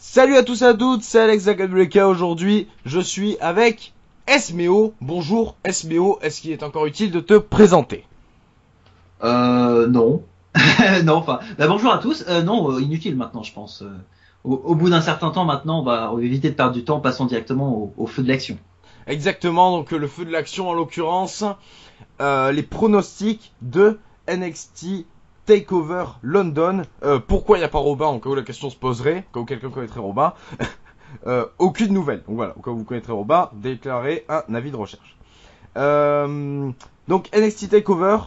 Salut à tous et à toutes, c'est Alex Zakaduleka. Aujourd'hui, je suis avec Esmeo. Bonjour Esmeo, est-ce qu'il est encore utile de te présenter? Non. Non, enfin, bonjour à tous. Non, inutile maintenant, je pense. Au bout d'un certain temps, maintenant, on va éviter de perdre du temps, passons directement au feu de l'action. Exactement, donc le feu de l'action en l'occurrence, les pronostics de NXT Takeover London. Pourquoi il n'y a pas Robin, au cas où la question se poserait, au cas où quelqu'un connaîtrait Robin. Aucune nouvelle, donc voilà, au cas où vous connaîtrez Robin, déclarez un avis de recherche. Euh, donc NXT Takeover,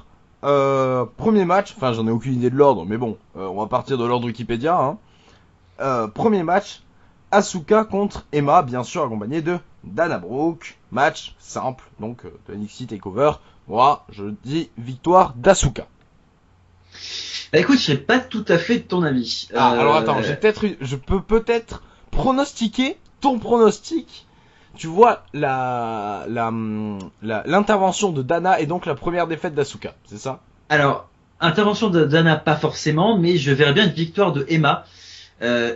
premier match, enfin j'en ai aucune idée de l'ordre, mais bon, on va partir de l'ordre Wikipédia. Hein. Premier match, Asuka contre Emma, bien sûr accompagné de Dana Brooke. Match simple, donc de NXT Takeover. Moi, je dis victoire d'Asuka. Écoute, je serais pas tout à fait de ton avis. Ah, alors attends, je peux peut-être pronostiquer ton pronostic. Tu vois l'intervention de Dana et donc la première défaite d'Asuka, c'est ça? Alors, intervention de Dana, pas forcément, mais je verrais bien une victoire de Emma.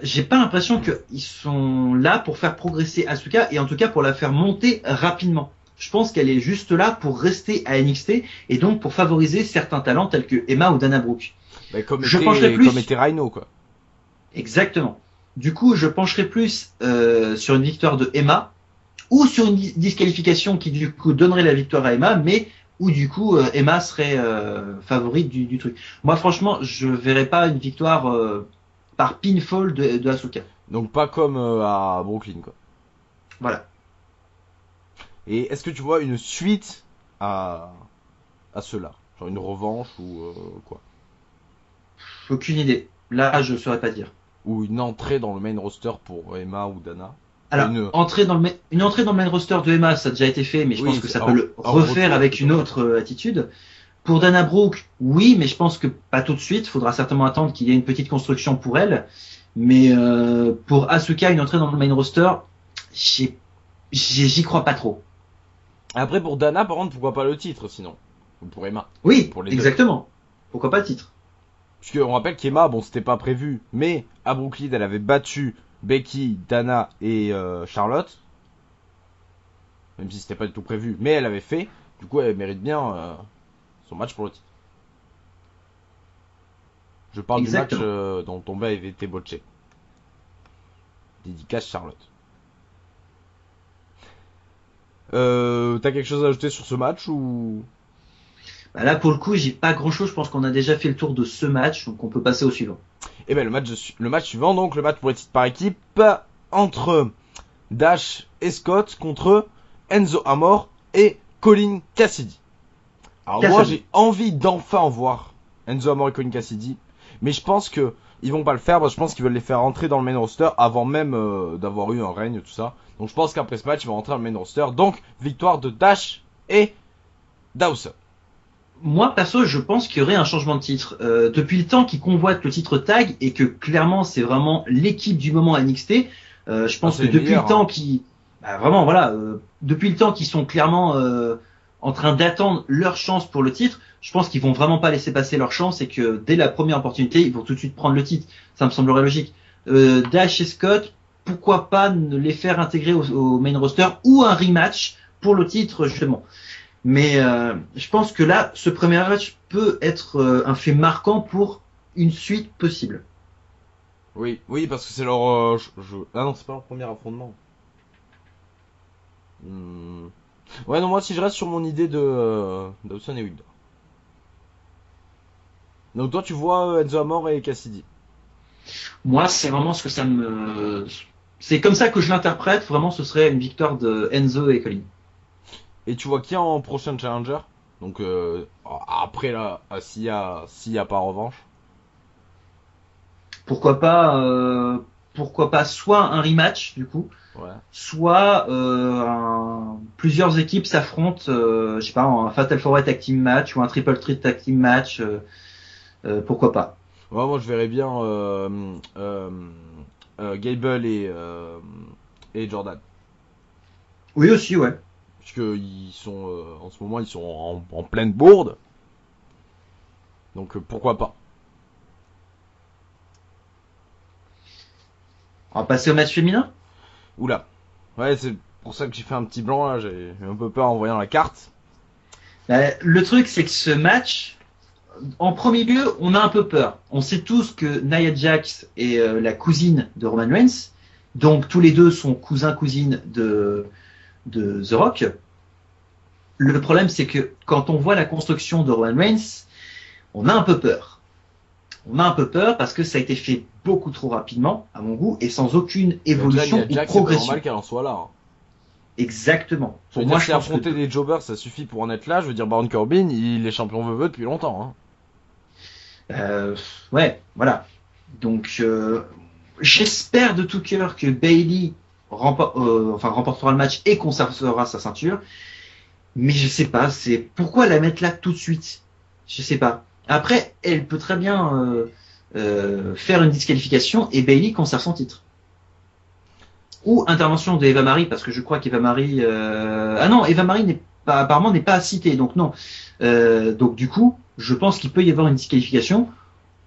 J'ai pas l'impression qu'ils sont là pour faire progresser Asuka et en tout cas pour la faire monter rapidement. Je pense qu'elle est juste là pour rester à NXT et donc pour favoriser certains talents tels que Emma ou Dana Brooke. Bah, Je pencherai comme plus était Rhino, quoi. exactement. Du coup, je pencherai plus sur une victoire de Emma ou sur une disqualification qui du coup donnerait la victoire à Emma, mais où du coup Emma serait favorite du truc. Moi, franchement, je verrais pas une victoire par pinfall de Asuka. Donc pas comme à Brooklyn, quoi. Voilà. Et est-ce que tu vois une suite à, à cela? Genre une revanche ou quoi? Aucune idée. Là, je saurais pas dire. Ou une entrée dans le main roster pour Emma ou Dana? Enfin, Alors, une entrée dans le main roster de Emma, ça a déjà été fait, mais je pense oui, que c'est ça peut le un refaire retour avec une plutôt. autre attitude. Pour Dana Brooke, oui, mais je pense que pas tout de suite. Faudra certainement attendre qu'il y ait une petite construction pour elle. Mais pour Asuka, une entrée dans le main roster, j'y crois pas trop. Après pour Dana, par contre, pourquoi pas le titre sinon? Ou pour Emma? Oui, Pour les deux. exactement. Pourquoi pas le titre? Puisque on rappelle qu'Emma, bon, c'était pas prévu, mais à Brooklyn, elle avait battu Becky, Dana et Charlotte. Même si c'était pas du tout prévu, mais elle avait fait. Du coup, elle mérite bien son match pour le titre. Je parle du match Exactement. dont tombé avait été botché. Dédicace Charlotte. T'as quelque chose à ajouter sur ce match ou... Bah là, pour le coup, j'ai pas grand-chose. Je pense qu'on a déjà fait le tour de ce match, donc on peut passer au suivant. Eh ben le match suivant, donc le match pour les titres par équipe entre Dash et Scott contre Enzo Amore et Colin Cassidy. Alors moi Cassidy. j'ai envie d'enfin voir Enzo Amore et Colin Cassidy, mais je pense que ils vont pas le faire parce que je pense qu'ils veulent les faire rentrer dans le main roster avant même d'avoir eu un règne tout ça. Donc je pense qu'après ce match ils vont rentrer dans le main roster. Donc victoire de Dash et Dawson. Moi, perso, je pense qu'il y aurait un changement de titre. Depuis le temps qu'ils convoitent le titre tag et que clairement c'est vraiment l'équipe du moment à NXT, je Ah pense c'est que les depuis le meilleurs hein. temps qu'ils, bah, vraiment voilà, depuis le temps qu'ils sont clairement en train d'attendre leur chance pour le titre, je pense qu'ils vont vraiment pas laisser passer leur chance et que dès la première opportunité, ils vont tout de suite prendre le titre. Ça me semblerait logique. Dash et Scott, pourquoi pas ne les faire intégrer au main roster ou un rematch pour le titre justement. Mais je pense que là, ce premier match peut être un fait marquant pour une suite possible. Oui, oui parce que c'est leur... Ah non c'est pas leur premier affrontement. Hmm. Ouais non moi si je reste sur mon idée de Dawson et Wilder. Donc toi tu vois Enzo Amore et Cassidy. Moi, c'est vraiment ce que ça me... C'est comme ça que je l'interprète. Vraiment, ce serait une victoire de Enzo et Colin. Et tu vois qui en prochain challenger? Donc après là, s'il y a pas revanche. Pourquoi pas, pourquoi pas soit un rematch du coup, Ouais. soit plusieurs équipes s'affrontent, je sais pas, un Fatal 4 Tag Team Match ou un Triple Threat Tag Team Match. Pourquoi pas. Ouais, moi je verrais bien Gable et Jordan. Oui aussi, ouais. Puisque ils sont en ce moment ils sont en pleine bourde. Donc pourquoi pas. On va passer au match féminin. Oula. Ouais, c'est pour ça que j'ai fait un petit blanc là, j'ai eu un peu peur en voyant la carte. Le truc, c'est que ce match, en premier lieu, on a un peu peur. On sait tous que Nia Jax est la cousine de Roman Reigns, donc tous les deux sont cousins-cousines de The Rock. Le problème, c'est que quand on voit la construction de Roman Reigns, on a un peu peur. On a un peu peur parce que ça a été fait beaucoup trop rapidement, à mon goût, et sans aucune évolution Nia ou Jax, c'est pas progression. normal qu'elle en soit là. Hein. Exactement. Je veux Pour moi, dire, je si pense affronter que... des jobbers, ça suffit pour en être là. Je veux dire, Baron Corbin, il est champion veuveux depuis longtemps. Hein. Ouais, voilà. Donc, j'espère de tout cœur que Bayley remportera le match et conservera sa ceinture. Mais je sais pas, c'est pourquoi la mettre là tout de suite. Je sais pas. Après, elle peut très bien faire une disqualification et Bayley conserve son titre. Ou intervention de Eva Marie, parce que je crois qu'Eva Marie... Ah non, Eva Marie apparemment n'est pas citée, donc non. Donc du coup, je pense qu'il peut y avoir une disqualification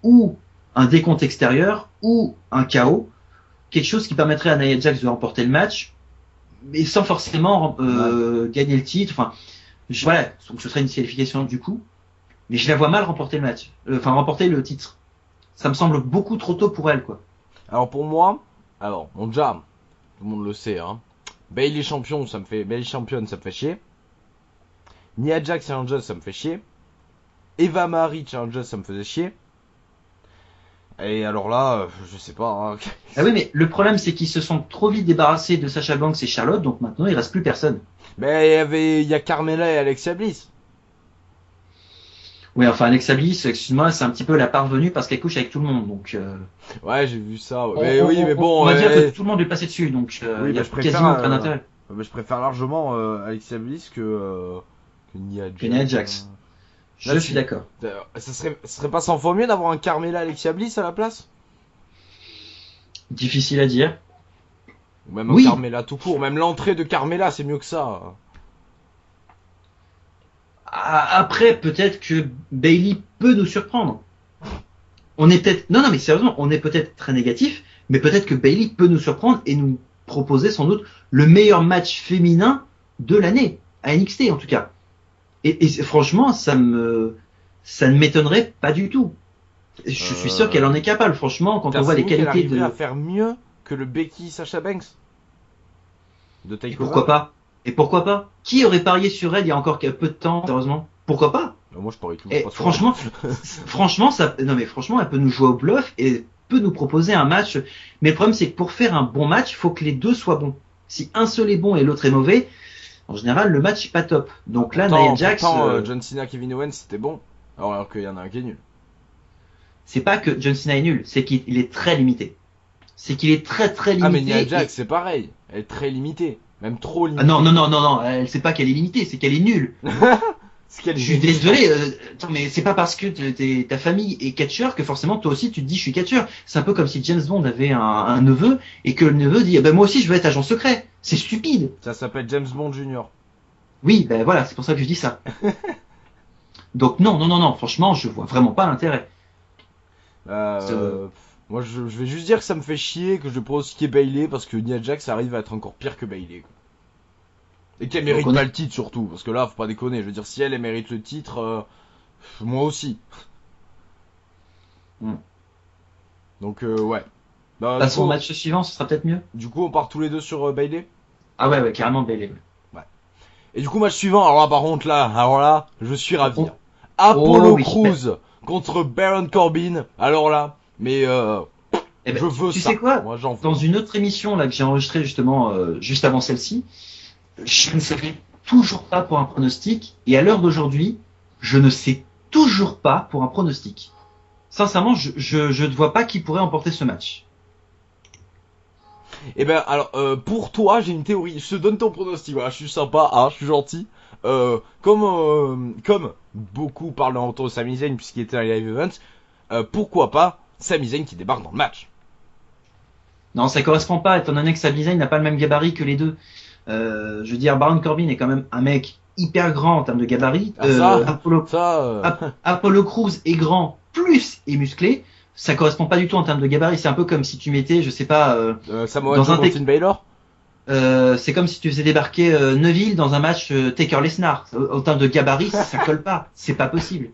ou un décompte extérieur ou un KO, quelque chose qui permettrait à Nia Jax de remporter le match, mais sans forcément gagner le titre. Enfin, voilà, donc ce serait une disqualification du coup, mais je la vois mal remporter le match, remporter le titre. Ça me semble beaucoup trop tôt pour elle, quoi. Alors pour moi, bon déjà, tout le monde le sait, hein. Bayley championne, ça me fait chier. Nia Jax challenger, ça me fait chier. Eva Marie challenger, ça me faisait chier. Et alors là, je sais pas. Hein. Ah oui, mais le problème, c'est qu'ils se sont trop vite débarrassés de Sasha Banks et Charlotte, donc maintenant, il reste plus personne. Mais il y a Carmella et Alexa Bliss. Oui, enfin, Alexa Bliss, excuse-moi, c'est un petit peu la parvenue parce qu'elle couche avec tout le monde, donc... Ouais, j'ai vu ça. Ouais. Mais bon... On va dire que tout le monde est passé dessus, donc oui, il y a je préfère, quasiment aucun intérêt. Je préfère largement Alexa Bliss que Nia Jax. Que Nia Jax. Je suis d'accord. Ça serait pas 100 fois mieux d'avoir un Carmella Alexa Bliss à la place? Difficile à dire. Ou même un Carmella tout court. Même l'entrée de Carmella, c'est mieux que ça. Après, peut-être que Bayley peut nous surprendre. On est peut-être... Non, mais sérieusement, on est peut-être très négatif, mais peut-être que Bayley peut nous surprendre et nous proposer sans doute le meilleur match féminin de l'année, à NXT en tout cas. Et franchement, ça ne m'étonnerait pas du tout. Je suis sûr qu'elle en est capable, franchement, quand on voit les qualités de... à faire mieux que le Becky Sasha Banks de Takeover. Pourquoi pas? Et pourquoi pas? Qui aurait parié sur elle il y a encore peu de temps, heureusement? Pourquoi pas? Moi, je parie tout. Et franchement, franchement, elle peut nous jouer au bluff et peut nous proposer un match. Mais le problème, c'est que pour faire un bon match, il faut que les deux soient bons. Si un seul est bon et l'autre est mauvais, en général, le match est pas top. Donc là, Nia Jax... John Cena, Kevin Owens, c'était bon. Alors qu'il y en a un qui est nul. C'est pas que John Cena est nul, c'est qu'il est très limité. C'est qu'il est très très limité. Ah mais Nia Jax, c'est pareil. Elle est très limitée. Même trop limitée. Ah non. Elle sait pas qu'elle est limitée, c'est qu'elle est nulle. Je suis désolé, mais c'est pas parce que ta famille est catcheur que forcément toi aussi tu te dis je suis catcheur. C'est un peu comme si James Bond avait un neveu et que le neveu dit moi aussi je veux être agent secret. C'est stupide. Ça s'appelle James Bond Junior. Oui, voilà, c'est pour ça que je dis ça. Donc non, franchement, je vois vraiment pas l'intérêt. Moi je vais juste dire que ça me fait chier que je pense qu'il y ait Bayley parce que Nia Jax arrive à être encore pire que Bayley. Et qu'elle mérite pas le titre surtout, parce que là faut pas déconner, je veux dire si elle mérite le titre, moi aussi. Donc ouais. Passons au match suivant, ce sera peut-être mieux. Du coup on part tous les deux sur Bayley. Ah ouais, carrément Bayley. Ouais. Et du coup match suivant, alors là par contre là, je suis ravi. Apollo Crews contre Baron Corbin, alors là, mais je veux tu ça. sais quoi, moi, dans une autre émission là que j'ai enregistrée justement juste avant celle-ci, je ne savais toujours pas pour un pronostic, et à l'heure d'aujourd'hui, je ne sais toujours pas pour un pronostic. Sincèrement, je ne vois pas qui pourrait emporter ce match. Eh ben alors pour toi j'ai une théorie, je te donne ton pronostic, voilà, je suis sympa, je suis gentil. Comme beaucoup parlent en retour de Sami Zayn puisqu'il était à live event, pourquoi pas Sami Zayn qui débarque dans le match? Non, ça correspond pas, étant donné que Sami Zayn n'a pas le même gabarit que les deux. Je veux dire, Baron Corbin est quand même un mec hyper grand en termes de gabarit. Apollo Crews est grand, plus est musclé. ça correspond pas du tout en termes de gabarit. C'est un peu comme si tu mettais, je sais pas, Samoa dans Joe un contre Finn Balor. c'est comme si tu faisais débarquer Neville dans un match Taker Lesnar. En termes de gabarit, ça colle pas. C'est pas possible.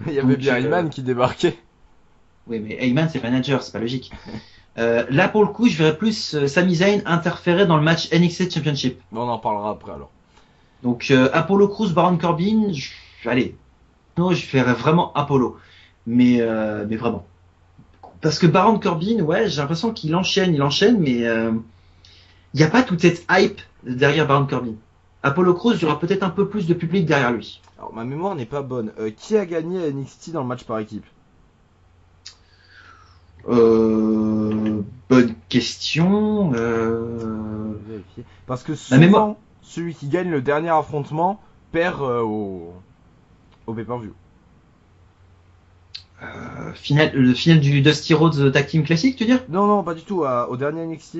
Il y avait Donc, bien Heyman qui débarquait. Oui, mais Heyman c'est manager, c'est pas logique. Là pour le coup, je verrais plus Sami Zayn interférer dans le match NXT Championship. Bon, on en parlera après alors. Donc Apollo Crews, Baron Corbin, allez, non, je ferais vraiment Apollo, mais vraiment. Parce que Baron Corbin, ouais, j'ai l'impression qu'il enchaîne, mais il n'y a pas toute cette hype derrière Baron Corbin. Apollo Crews, il y aura peut-être un peu plus de public derrière lui. Alors, ma mémoire n'est pas bonne. Qui a gagné à NXT dans le match par équipe? Bonne question. Vérifier. Parce que La mémoire. souvent, celui qui gagne le dernier affrontement perd au pay-per-view. Le final du Dusty Rhodes Tag Team Classic, tu veux dire? Non, non, pas du tout. Au dernier NXT.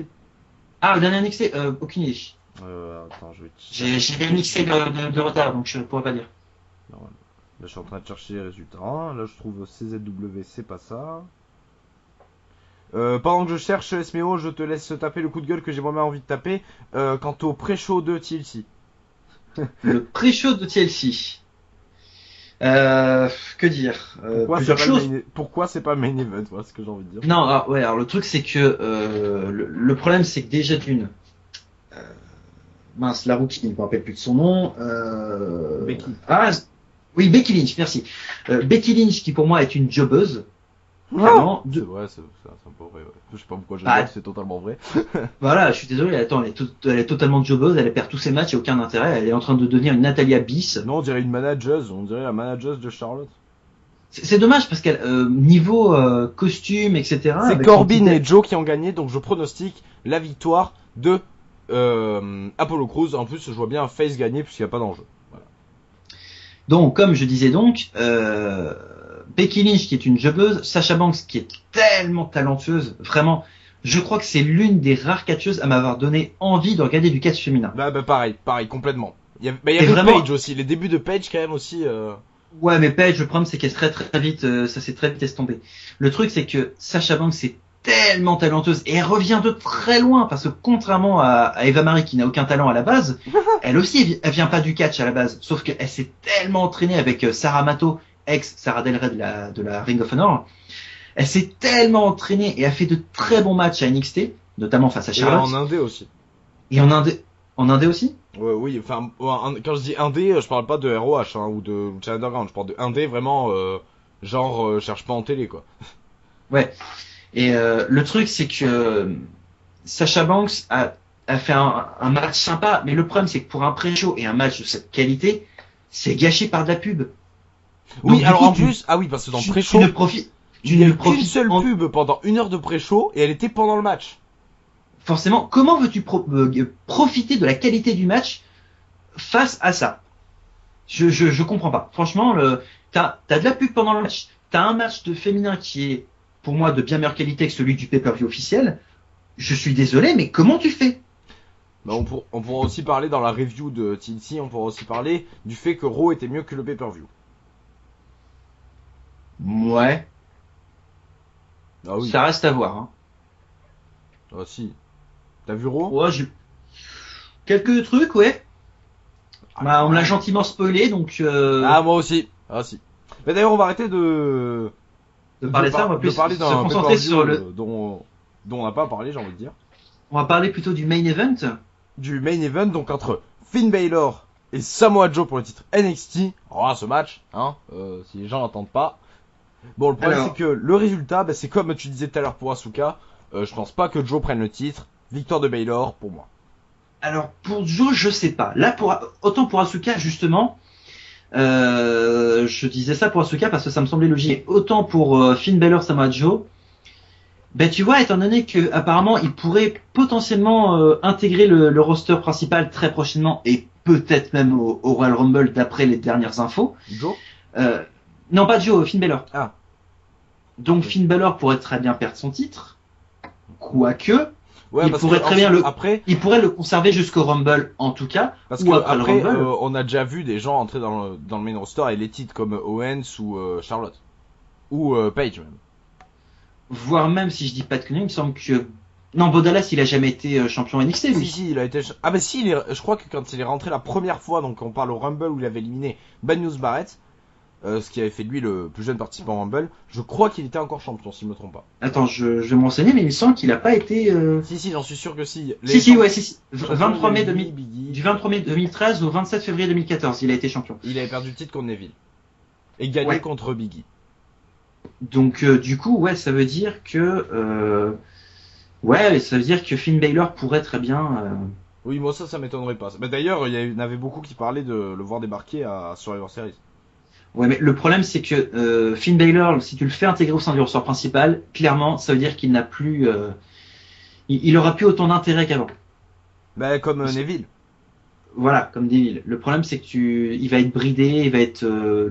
Ah, le dernier NXT, aucune idée. Attends, je vais te J'ai des NXT de retard, donc je pourrais pas dire. Non, là, je suis en train de chercher les résultats. Là, je trouve CZW, c'est pas ça. Pendant que je cherche SMO, je te laisse taper le coup de gueule que j'ai vraiment envie de taper. Quant au pré-show de TLC. Le pré-show de TLC. Que dire Plusieurs choses. Pourquoi c'est pas le main event, voilà ce que j'ai envie de dire. Non, alors le truc c'est que le problème c'est que déjà d'une, mince, la rookie, je me rappelle plus de son nom. Becky. Ah, oui, Becky Lynch, merci. Becky Lynch qui pour moi est une jobbeuse. Vraiment, c'est vrai, c'est un peu vrai. Ouais. Je sais pas pourquoi je dis que c'est totalement vrai. Voilà, je suis désolé. Attends, elle est totalement jobbeuse. Elle perd tous ses matchs, il n'y a aucun intérêt. Elle est en train de devenir une Natalia Bliss. Non, on dirait une manageuse. On dirait la manageuse de Charlotte. C'est dommage parce qu'elle niveau costume, etc. C'est Corbin et Joe qui ont gagné, donc je pronostique la victoire de Apollo Crews. En plus, je vois bien Face gagner puisqu'il n'y a pas d'enjeu. Voilà. Donc, comme je disais donc, Becky Lynch qui est une jobbeuse, Sasha Banks qui est tellement talentueuse, vraiment, je crois que c'est l'une des rares catcheuses à m'avoir donné envie de regarder du catch féminin. Bah pareil, complètement. Il y avait vraiment... Paige aussi, les débuts de Paige quand même aussi. Ouais, mais Paige, le problème c'est qu'elle très très vite, ça s'est très vite estompé. Le truc c'est que Sasha Banks est tellement talenteuse et elle revient de très loin parce que contrairement à Eva Marie qui n'a aucun talent à la base, elle aussi elle vient pas du catch à la base, sauf qu'elle s'est tellement entraînée avec Sarah Mato, ex Sarah Del Rey de la Ring of Honor. Elle s'est tellement entraînée et a fait de très bons matchs à NXT, notamment face à Charlotte. Et en Indé aussi. Et en Indé aussi? Ouais, oui, enfin, quand je dis Indé, je parle pas de ROH ou de Lucha Underground, je parle de Indé vraiment, cherche pas en télé quoi. Ouais. Et le truc c'est que Sasha Banks a fait un match sympa, mais le problème c'est que pour un pré-show et un match de cette qualité, c'est gâché par de la pub. Oui, donc, alors en plus, oui, parce que dans le pré-show, il n'y a qu'une seule pub pendant 1 heure de pré-show et elle était pendant le match. Forcément, comment veux-tu profiter de la qualité du match face à ça? Je comprends pas. Franchement, t'as de la pub pendant le match, t'as un match de féminin qui est pour moi de bien meilleure qualité que celui du pay-per-view officiel. Je suis désolé, mais comment tu fais? Bah on pourra aussi parler dans la review de TLC, on pourra aussi parler du fait que Raw était mieux que le pay-per-view. Ouais. Ah oui. Ça reste à voir. Hein. Ah si. T'as vu Raw? Ouais, quelques trucs, ouais. Bah, on me l'a gentiment spoilé, donc. Ah moi aussi. Ah si. Mais d'ailleurs, on va arrêter de parler de ça, on va plus se concentrer sur dont on n'a pas parlé, j'ai envie de dire. On va parler plutôt du main event. Du main event, donc entre Finn Balor et Samoa Joe pour le titre NXT. Oh, ce match, si les gens n'entendent pas. Bon, le problème c'est que le résultat, c'est comme tu disais tout à l'heure pour Asuka. Je pense pas que Joe prenne le titre. Victoire de Balor pour moi. Alors pour Joe, je sais pas. Là, autant pour Asuka justement, je disais ça pour Asuka parce que ça me semblait logique. Autant pour Finn Balor, Samoa Joe. Ben tu vois, étant donné que apparemment il pourrait potentiellement intégrer le roster principal très prochainement et peut-être même au Royal Rumble d'après les dernières infos. Joe Non, pas Joe, Finn Balor. Ah. Donc Finn Balor pourrait très bien perdre son titre, quoique ouais, il pourrait très bien il pourrait le conserver jusqu'au Rumble en tout cas. Parce que après, on a déjà vu des gens entrer dans le main roster et les titres comme Owens ou Charlotte ou Paige même. voire même si je dis pas de conneries, il me semble que non, Bo Dallas, il a jamais été champion NXT, lui. Si, il a été. Ah, bah si, je crois que quand il est rentré la première fois, donc on parle au Rumble où il avait éliminé Ben News Barrett, ce qui avait fait de lui le plus jeune participant au Rumble, je crois qu'il était encore champion, si je me trompe pas. Attends, je vais me renseigner, mais il me semble qu'il a pas été. Si, j'en suis sûr que si. Si. Champion 23 mai de 2000, Biggie. du 23 mai 2013 au 27 février 2014, il a été champion. Il avait perdu le titre contre Neville. Et gagné Ouais. contre Biggie. Donc, du coup, ouais, ça veut dire que. Ouais, ça veut dire que Finn Balor pourrait très bien. Oui, moi ça m'étonnerait pas. Bah, d'ailleurs, il y en avait beaucoup qui parlaient de le voir débarquer à Survivor Series. Ouais, mais le problème, c'est que Finn Balor, si tu le fais intégrer au sein du roster principal, clairement, ça veut dire qu'il n'a plus. Il aura plus autant d'intérêt qu'avant. Bah, comme Neville. Voilà, comme Devil. Le problème, c'est que il va être bridé, il va être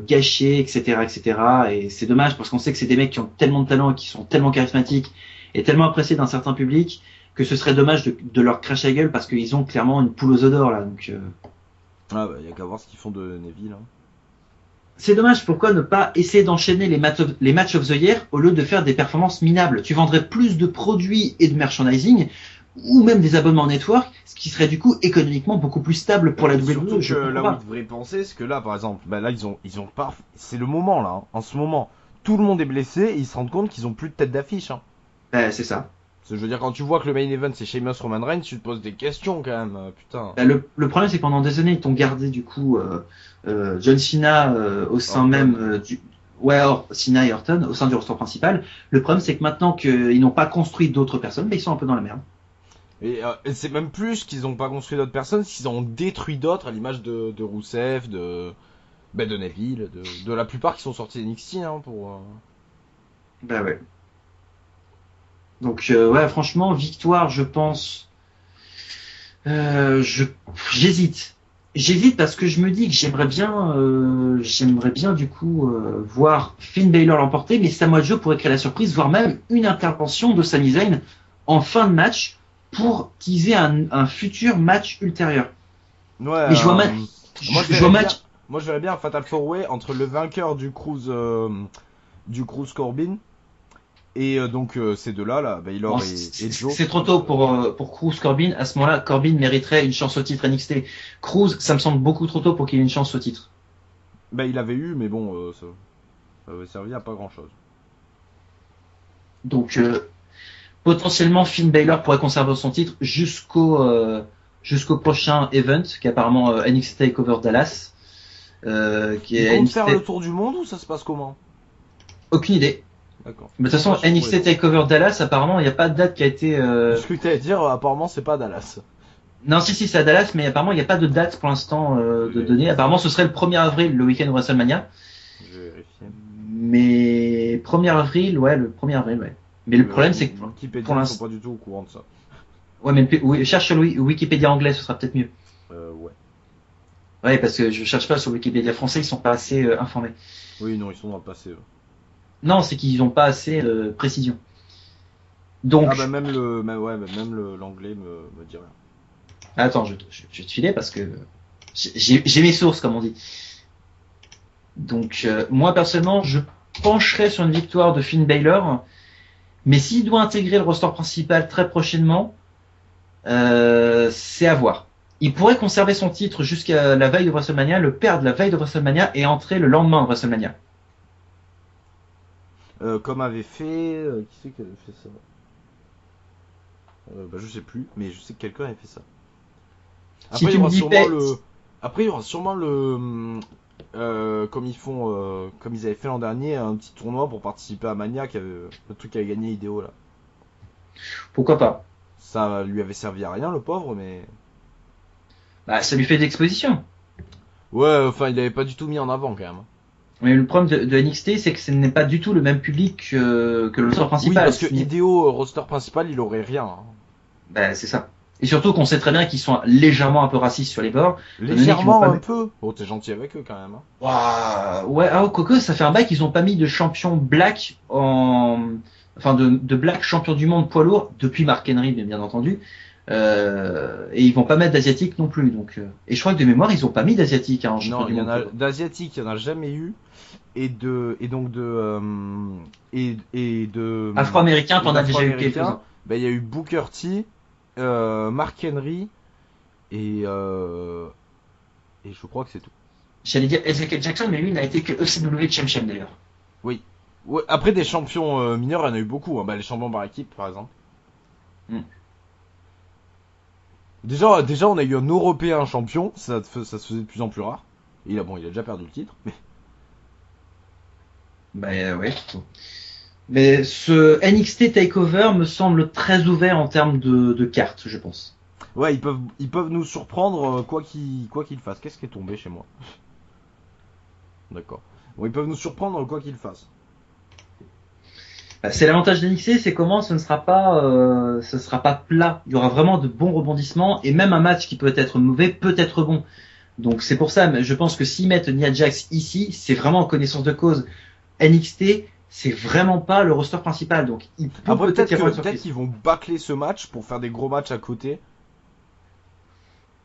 gâché, etc., etc. Et c'est dommage parce qu'on sait que c'est des mecs qui ont tellement de talent et qui sont tellement charismatiques et tellement appréciés d'un certain public que ce serait dommage de leur cracher la gueule parce qu'ils ont clairement une poule aux œufs d'or là. Donc, Ah, bah, y a qu'à voir ce qu'ils font de Neville. Hein. c'est dommage. Pourquoi ne pas essayer d'enchaîner les matchs of the year au lieu de faire des performances minables? Tu vendrais plus de produits et de merchandising ou même des abonnements network, ce qui serait du coup économiquement beaucoup plus stable pour la WWE. Surtout que là où ils devraient penser, c'est que là, par exemple, bah là ils ont pas. C'est le moment là. Hein. En ce moment, tout le monde est blessé et ils se rendent compte qu'ils ont plus de tête d'affiche. Hein. C'est ça. Je veux dire, quand tu vois que le main event c'est Sheamus Roman Reigns, tu te poses des questions quand même. Putain. Le problème, c'est que pendant des années, ils t'ont gardé du coup John Cena au sein Orton. même du. Ouais, Cena et Orton au sein du roster principal. Le problème, c'est que maintenant qu'ils n'ont pas construit d'autres personnes, mais ils sont un peu dans la merde. Et c'est même plus qu'ils ont pas construit d'autres personnes, c'est qu'ils en ont détruit d'autres à l'image de Rousseff, de Neville, de la plupart qui sont sortis d'NXT hein, pour. Bah ouais. Donc ouais, franchement, victoire, je pense. J'hésite. J'hésite parce que je me dis que j'aimerais bien du coup voir Finn Balor l'emporter, mais Samoa Joe pourrait créer la surprise, voire même une intervention de Sami Zayn en fin de match pour teaser un futur match ultérieur. Ouais. Mais je vois match. Moi je verrais bien un Fatal 4-Way entre le vainqueur du Cruise Corbin et donc ces deux-là, là, Baylor et Joe. C'est trop tôt pour Cruz Corbin. À ce moment-là, Corbin mériterait une chance au titre NXT. Cruz, ça me semble beaucoup trop tôt pour qu'il ait une chance au titre. Bah il avait eu, mais bon, ça avait servi à pas grand-chose. Donc potentiellement Finn Balor pourrait conserver son titre jusqu'au prochain event qui est apparemment NXT Takeover Dallas. Qui est Ils comptent NXT... faire le tour du monde ou ça se passe comment? Aucune idée. D'accord. Mais de toute façon, NXT Takeover Dallas, apparemment, il n'y a pas de date qui a été. Je crois que t'allais dire, apparemment, c'est pas Dallas. Non, si, c'est à Dallas, mais apparemment, il n'y a pas de date pour l'instant de donner. Apparemment, ce serait le 1er avril, le week-end de WrestleMania. Je vais vérifier. Mais 1er avril, ouais, le 1er avril, ouais. Mais le problème, c'est que Wikipédia ne sont pas du tout au courant de ça. Ouais, mais oui, cherche sur Wikipédia anglais, ce sera peut-être mieux. Ouais. Ouais, parce que je cherche pas sur Wikipédia français, ils sont pas assez informés. Oui, non, ils sont dans le passé. Eux. Non, c'est qu'ils ont pas assez de précision. Donc. Ah bah même l'anglais me dit rien. Attends, je vais te filer parce que j'ai mes sources, comme on dit. Donc, moi personnellement, je pencherais sur une victoire de Finn Balor, mais s'il doit intégrer le roster principal très prochainement, c'est à voir. Il pourrait conserver son titre jusqu'à la veille de WrestleMania, le perdre la veille de WrestleMania et entrer le lendemain de WrestleMania. Comme avait fait... qui c'est qui avait fait ça je sais plus, mais je sais que quelqu'un avait fait ça. Après, Si tu me dis Après, il y aura sûrement comme ils avaient fait l'an dernier, un petit tournoi pour participer à Mania, le truc qui avait gagné Ideo là. Pourquoi pas? Ça lui avait servi à rien, le pauvre, mais... Bah, ça lui fait d'exposition. Ouais, enfin, il avait pas du tout mis en avant quand même. Mais le problème de NXT, c'est que ce n'est pas du tout le même public que le roster principal. Oui, parce que Ideo, roster principal, il aurait rien. Hein. Bah, c'est ça. Et surtout qu'on sait très bien qu'ils sont légèrement un peu racistes sur les bords. Légèrement un peu. Oh, t'es gentil avec eux quand même. Hein. Waouh, ouais, Coco, ça fait un bail qu'ils ont pas mis de champion black de black champion du monde poids lourd depuis Mark Henry, bien entendu, Et ils vont pas mettre d'asiatique non plus. Donc, et je crois que de mémoire, ils ont pas mis d'asiatique en Non, championnat il du y en a monde. d'asiatiques, il y en a jamais eu. Et donc Afro-américain, et t'en as déjà eu d'afro-américains, quelques-uns. il y a eu Booker T, Mark Henry et euh, et je crois que c'est tout. J'allais dire Ezekiel Jackson, mais lui, il n'a été que ECW Champion d'ailleurs. Oui. Ouais, après des champions mineurs, il y en a eu beaucoup, hein. Les champions par équipe par exemple. Hmm. Déjà on a eu un Européen champion, ça se faisait de plus en plus rare. Il a déjà perdu le titre. Bah ouais. Mais ce NXT Takeover me semble très ouvert en termes de cartes, je pense. Ouais, ils peuvent nous surprendre quoi qu'ils fassent. Qu'est-ce qui est tombé chez moi? D'accord. Bon, ils peuvent nous surprendre quoi qu'ils fassent. Bah, c'est l'avantage de NXT, c'est comment ce sera pas plat. Il y aura vraiment de bons rebondissements et même un match qui peut être mauvais peut être bon. Donc c'est pour ça, mais je pense que s'ils mettent Nia Jax ici, c'est vraiment en connaissance de cause. NXT, c'est vraiment pas le roster principal, donc il peut Après, peut-être y avoir une peut-être surprise. qu'ils vont bâcler ce match pour faire des gros matchs à côté.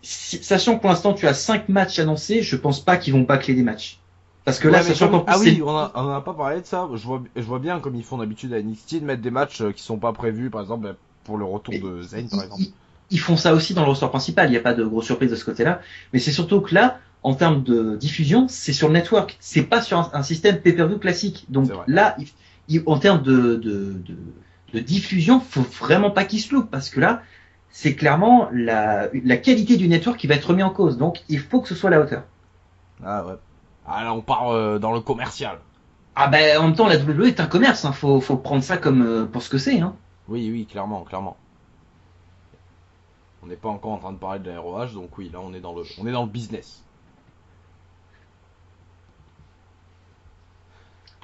Sachant que pour l'instant tu as 5 matchs annoncés, je pense pas qu'ils vont bâcler des matchs. Parce que là, Ouais, mais sachant qu'en plus ah oui, c'est on en a pas parlé de ça. Je vois bien comme ils font d'habitude à NXT de mettre des matchs qui sont pas prévus, par exemple pour le retour mais de Zayn, par ils, exemple. ils- ils font ça aussi dans le roster principal, il n'y a pas de grosse surprise de ce côté-là. Mais c'est surtout que là, en termes de diffusion, c'est sur le network, c'est pas sur un système pay-per-view classique. C'est Donc vrai. là, en termes de diffusion, faut vraiment pas qu'ils se loupent, parce que là, c'est clairement la qualité du network qui va être remis en cause. Donc il faut que ce soit à la hauteur. Ah ouais. Ah là, on part dans le commercial. Ah ben en même temps, la WWE est un commerce, hein. Faut prendre ça comme pour ce que c'est. Hein. Oui, oui, clairement, clairement. On n'est pas encore en train de parler de la ROH, donc oui, là on est dans le business.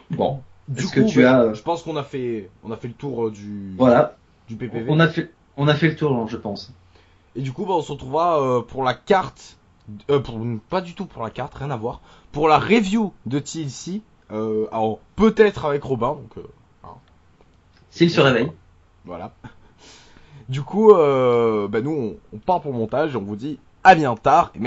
Bon, Du est-ce que coup, tu as je pense qu'on a fait le tour voilà, du on PPV. a fait on a fait le tour, je pense. Et du coup, on se retrouvera pour la carte, pas du tout pour la carte, rien à voir, pour la review de TLC, alors peut-être avec Robin, donc hein, S'il on se sait réveille. pas. Voilà. Du coup, nous on part pour le montage et on vous dit à bien tard et merci.